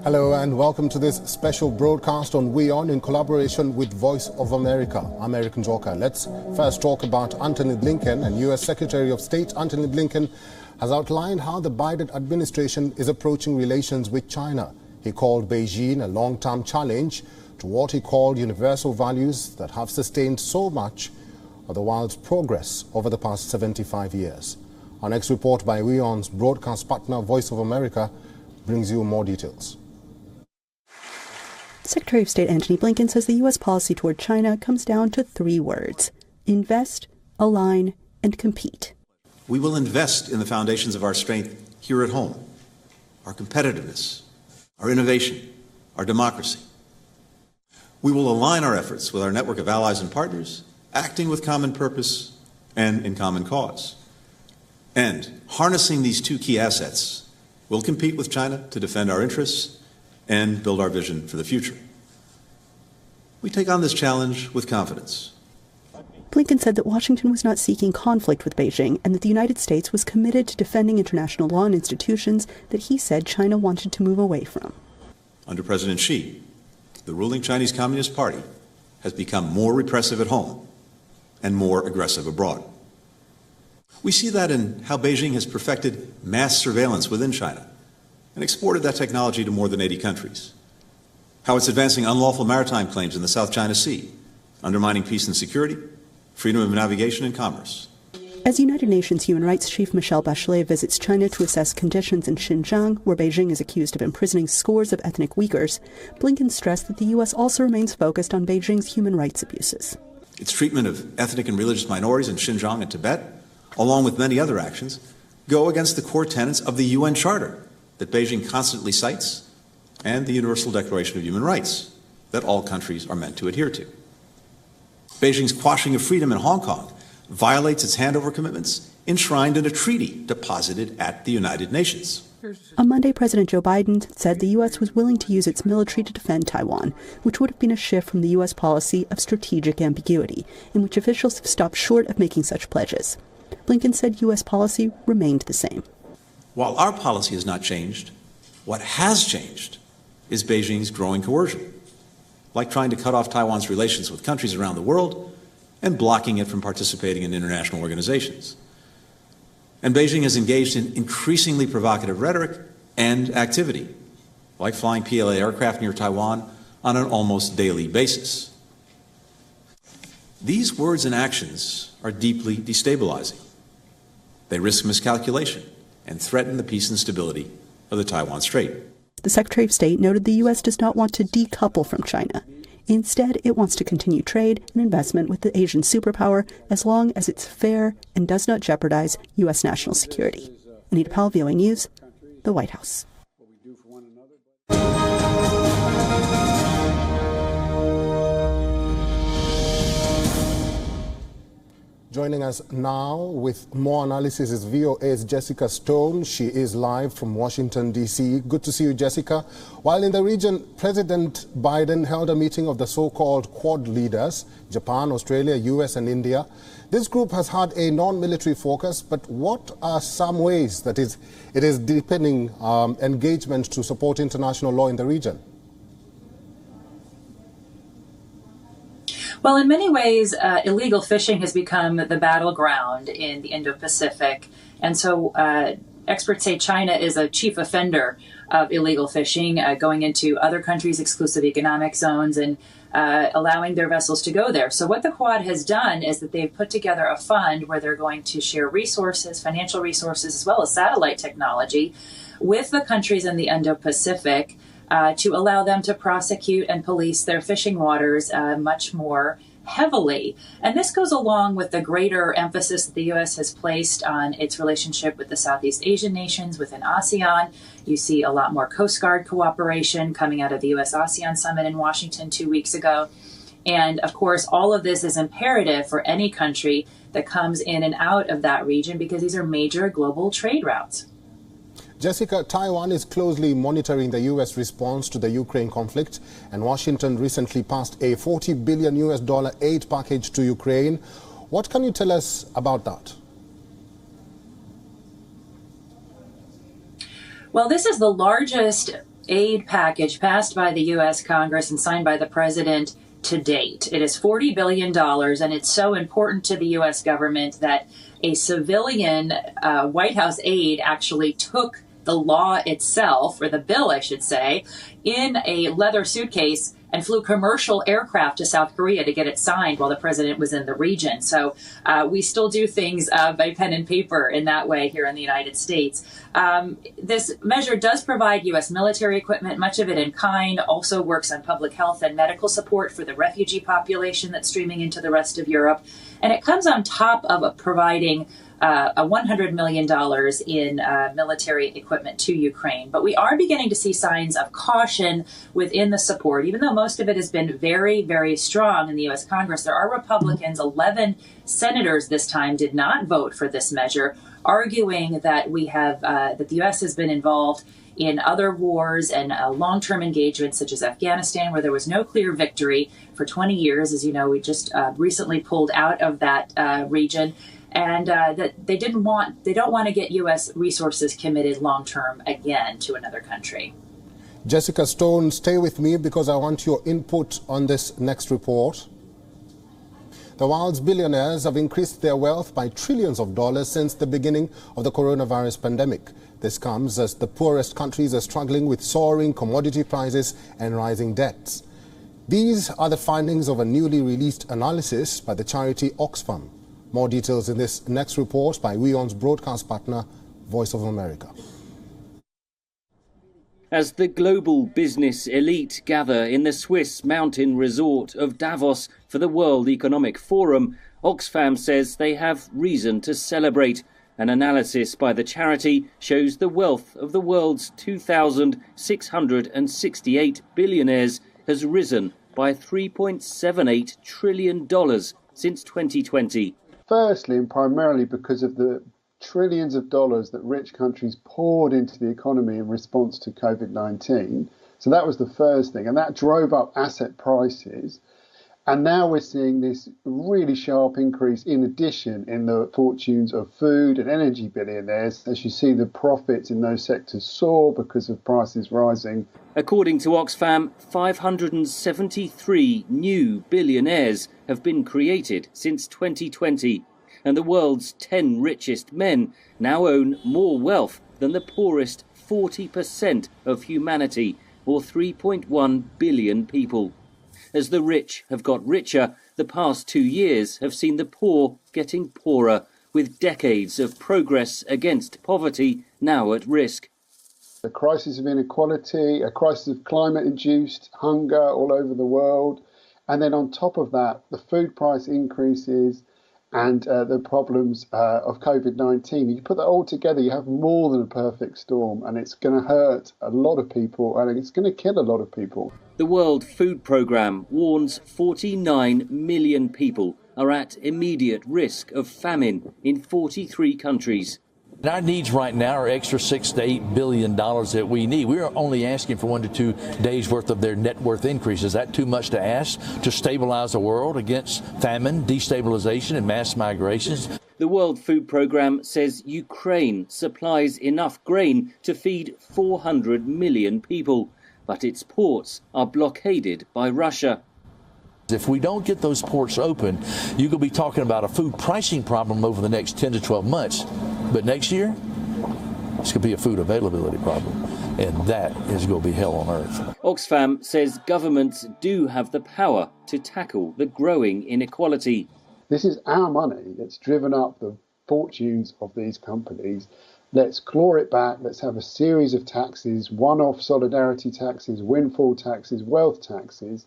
Hello and welcome to this special broadcast on WION in collaboration with Voice of America. I'm Eric Njoka. Let's first talk about Antony Blinken. And U.S. Secretary of State Antony Blinken has outlined how the Biden administration is approaching relations with China. He called Beijing a long-term challenge to what he called universal values that have sustained so much of the world's progress over the past 75 years. Our next report by WION's broadcast partner, Voice of America, brings you more details. Secretary of State Antony Blinken says the U.S. policy toward China comes down to 3 words: invest, align, and compete. We will invest in the foundations of our strength here at home, our competitiveness, our innovation, our democracy. We will align our efforts with our network of allies and partners, acting with common purpose and in common cause. And harnessing these 2 key assets, we'll compete with China to defend our interests and build our vision for the future. We take on this challenge with confidence. Blinken said that Washington was not seeking conflict with Beijing and that the United States was committed to defending international law and institutions that he said China wanted to move away from. Under President Xi, the ruling Chinese Communist Party has become more repressive at home and more aggressive abroad. We see that in how Beijing has perfected mass surveillance within China and exported that technology to more than 80 countries. How it's advancing unlawful maritime claims in the South China Sea, undermining peace and security, freedom of navigation and commerce. As United Nations Human Rights Chief Michelle Bachelet visits China to assess conditions in Xinjiang, where Beijing is accused of imprisoning scores of ethnic Uyghurs, Blinken stressed that the U.S. also remains focused on Beijing's human rights abuses. Its treatment of ethnic and religious minorities in Xinjiang and Tibet, along with many other actions, go against the core tenets of the UN Charter that Beijing constantly cites and the Universal Declaration of Human Rights that all countries are meant to adhere to. Beijing's quashing of freedom in Hong Kong violates its handover commitments enshrined in a treaty deposited at the United Nations. On Monday, President Joe Biden said the U.S. was willing to use its military to defend Taiwan, which would have been a shift from the U.S. policy of strategic ambiguity, in which officials have stopped short of making such pledges. Blinken said U.S. policy remained the same. While our policy has not changed, what has changed is Beijing's growing coercion, like trying to cut off Taiwan's relations with countries around the world and blocking it from participating in international organizations. And Beijing has engaged in increasingly provocative rhetoric and activity, like flying PLA aircraft near Taiwan on an almost daily basis. These words and actions are deeply destabilizing. They risk miscalculation and threaten the peace and stability of the Taiwan Strait. The Secretary of State noted the U.S. does not want to decouple from China. Instead, it wants to continue trade and investment with the Asian superpower as long as it's fair and does not jeopardize U.S. national security. Anita Powell, VOA News, the White House. Joining us now with more analysis is VOA's Jessica Stone. She is live from Washington, D.C. Good to see you, Jessica. While in the region, President Biden held a meeting of the so-called Quad leaders, Japan, Australia, U.S. and India. This group has had a non-military focus, but what are some ways that it is deepening engagement to support international law in the region? Well, in many ways, illegal fishing has become the battleground in the Indo-Pacific. And so experts say China is a chief offender of illegal fishing, going into other countries' exclusive economic zones and allowing their vessels to go there. So what the Quad has done is that they've put together a fund where they're going to share resources, financial resources, as well as satellite technology with the countries in the Indo-Pacific to allow them to prosecute and police their fishing waters much more heavily. And this goes along with the greater emphasis that the U.S. has placed on its relationship with the Southeast Asian nations within ASEAN. You see a lot more Coast Guard cooperation coming out of the U.S.-ASEAN summit in Washington 2 weeks ago. And of course, all of this is imperative for any country that comes in and out of that region because these are major global trade routes. Jessica, Taiwan is closely monitoring the U.S. response to the Ukraine conflict, and Washington recently passed a $40 billion aid package to Ukraine. What can you tell us about that? Well, this is the largest aid package passed by the U.S. Congress and signed by the president to date. It is $40 billion, and it's so important to the U.S. government that a civilian White House aide actually took the law itself, or the bill, I should say, in a leather suitcase and flew commercial aircraft to South Korea to get it signed while the president was in the region. So we still do things by pen and paper in that way here in the United States. This measure does provide U.S. military equipment, much of it in kind, also works on public health and medical support for the refugee population that's streaming into the rest of Europe. And it comes on top of providing a $100 million in military equipment to Ukraine. But we are beginning to see signs of caution within the support. Even though most of it has been very, very strong in the U.S. Congress, there are Republicans, 11 senators this time did not vote for this measure, arguing that that the U.S. has been involved in other wars and long-term engagements such as Afghanistan, where there was no clear victory for 20 years. As you know, we just recently pulled out of that region. And that they don't want to get U.S. resources committed long-term again to another country. Jessica Stone, stay with me because I want your input on this next report. The world's billionaires have increased their wealth by trillions of dollars since the beginning of the coronavirus pandemic. This comes as the poorest countries are struggling with soaring commodity prices and rising debts. These are the findings of a newly released analysis by the charity Oxfam. More details in this next report by WION's broadcast partner, Voice of America. As the global business elite gather in the Swiss mountain resort of Davos for the World Economic Forum, Oxfam says they have reason to celebrate. An analysis by the charity shows the wealth of the world's 2,668 billionaires has risen by $3.78 trillion since 2020. Firstly, and primarily because of the trillions of dollars that rich countries poured into the economy in response to COVID-19. So that was the first thing, and that drove up asset prices. And now we're seeing this really sharp increase in addition in the fortunes of food and energy billionaires, as you see the profits in those sectors soar because of prices rising. According to Oxfam, 573 new billionaires have been created since 2020, and the world's 10 richest men now own more wealth than the poorest 40% of humanity, or 3.1 billion people. As the rich have got richer, the past 2 years have seen the poor getting poorer, with decades of progress against poverty now at risk. The crisis of inequality, a crisis of climate-induced hunger all over the world, and then on top of that, the food price increases and the problems of COVID-19. You put that all together, you have more than a perfect storm, and it's going to hurt a lot of people, and it's going to kill a lot of people. The World Food Programme warns 49 million people are at immediate risk of famine in 43 countries. Our needs right now are extra $6 to $8 billion that we need. We're only asking for 1 to 2 days worth of their net worth increase. Is that too much to ask to stabilize the world against famine, destabilization, and mass migrations? The World Food Programme says Ukraine supplies enough grain to feed 400 million people, but its ports are blockaded by Russia. If we don't get those ports open, you're going to be talking about a food pricing problem over the next 10 to 12 months. But next year, it's going to be a food availability problem, and that is going to be hell on earth. Oxfam says governments do have the power to tackle the growing inequality. This is our money that's driven up the fortunes of these companies. Let's claw it back. Let's have a series of taxes, one-off solidarity taxes, windfall taxes, wealth taxes,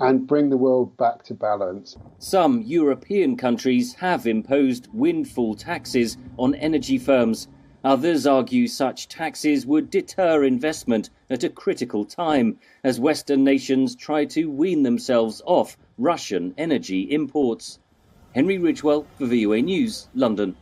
and bring the world back to balance. Some European countries have imposed windfall taxes on energy firms. Others argue such taxes would deter investment at a critical time, as Western nations try to wean themselves off Russian energy imports. Henry Ridgwell for VOA News, London.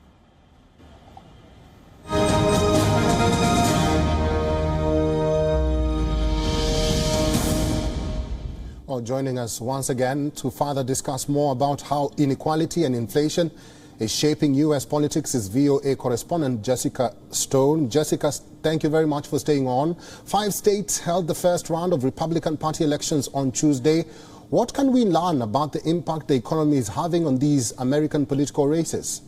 Well, joining us once again to further discuss more about how inequality and inflation is shaping U.S. politics is VOA correspondent Jessica Stone. Jessica, thank you very much for staying on. 5 states held the first round of Republican Party elections on Tuesday. What can we learn about the impact the economy is having on these American political races?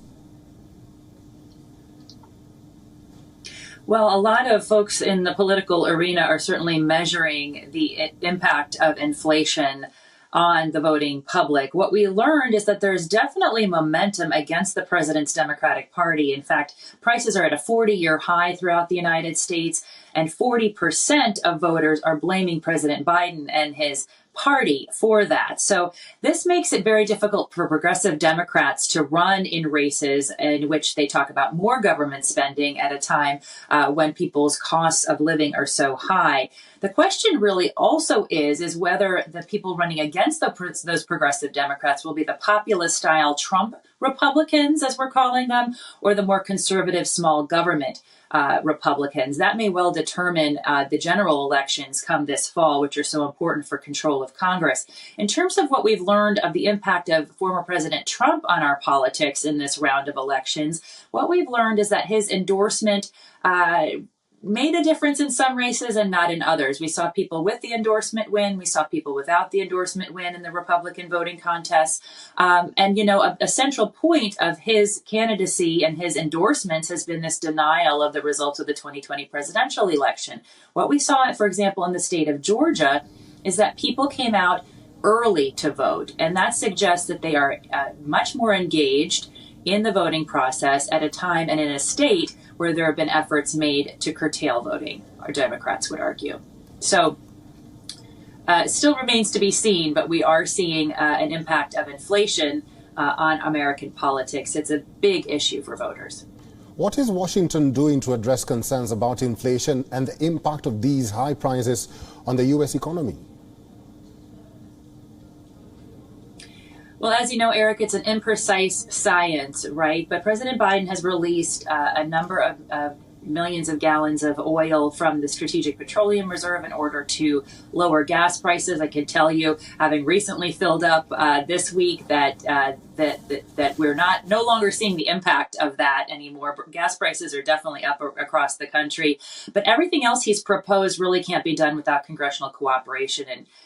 Well, a lot of folks in the political arena are certainly measuring the impact of inflation on the voting public. What we learned is that there's definitely momentum against the president's Democratic Party. In fact, prices are at a 40-year high throughout the United States, and 40% of voters are blaming President Biden and his party for that. So this makes it very difficult for progressive Democrats to run in races in which they talk about more government spending at a time when people's costs of living are so high. The question really also is whether the people running against those progressive Democrats will be the populist-style Trump Republicans, as we're calling them, or the more conservative small government Republicans. That may well determine the general elections come this fall, which are so important for control of Congress. In terms of what we've learned of the impact of former President Trump on our politics in this round of elections, what we've learned is that his endorsement made a difference in some races and not in others. We saw people with the endorsement win. We saw people without the endorsement win in the Republican voting contest. And, you know, a central point of his candidacy and his endorsements has been this denial of the results of the 2020 presidential election. What we saw, for example, in the state of Georgia is that people came out early to vote. And that suggests that they are much more engaged in the voting process at a time and in a state where there have been efforts made to curtail voting, our Democrats would argue. So it still remains to be seen, but we are seeing an impact of inflation on American politics. It's a big issue for voters. What is Washington doing to address concerns about inflation and the impact of these high prices on the U.S. economy? Well, as you know, Eric, it's an imprecise science, right? But President Biden has released a number of millions of gallons of oil from the Strategic Petroleum Reserve in order to lower gas prices. I can tell you, having recently filled up this week, that we're no longer seeing the impact of that anymore. Gas prices are definitely up across the country, but everything else he's proposed really can't be done without congressional cooperation,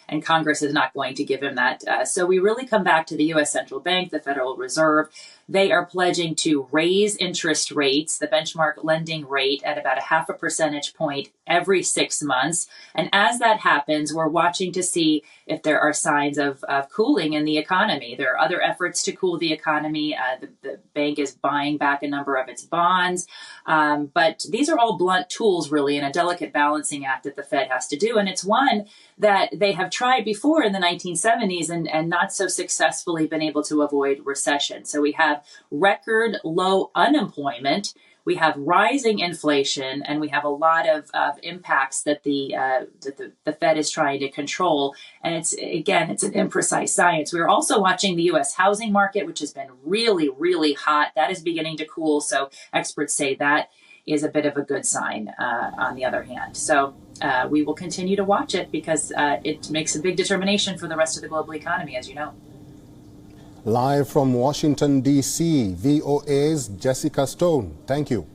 and Congress is not going to give him that. So we really come back to the U.S. Central Bank, the Federal Reserve. They are pledging to raise interest rates, the benchmark lending rate, at about 0.5 percentage point every 6 months. And as that happens, we're watching to see if there are signs of cooling in the economy. There are other efforts to cool the economy. The bank is buying back a number of its bonds. But these are all blunt tools, really, in a delicate balancing act that the Fed has to do. And it's one that they have tried before in the 1970s and not so successfully been able to avoid recession. So we have record low unemployment. We have rising inflation, and we have a lot of impacts that the Fed is trying to control. And it's an imprecise science. We're also watching the U.S. housing market, which has been really, really hot. That is beginning to cool. So experts say that is a bit of a good sign on the other hand. So we will continue to watch it because it makes a big determination for the rest of the global economy, as you know. Live from Washington, D.C., VOA's Jessica Stone. Thank you.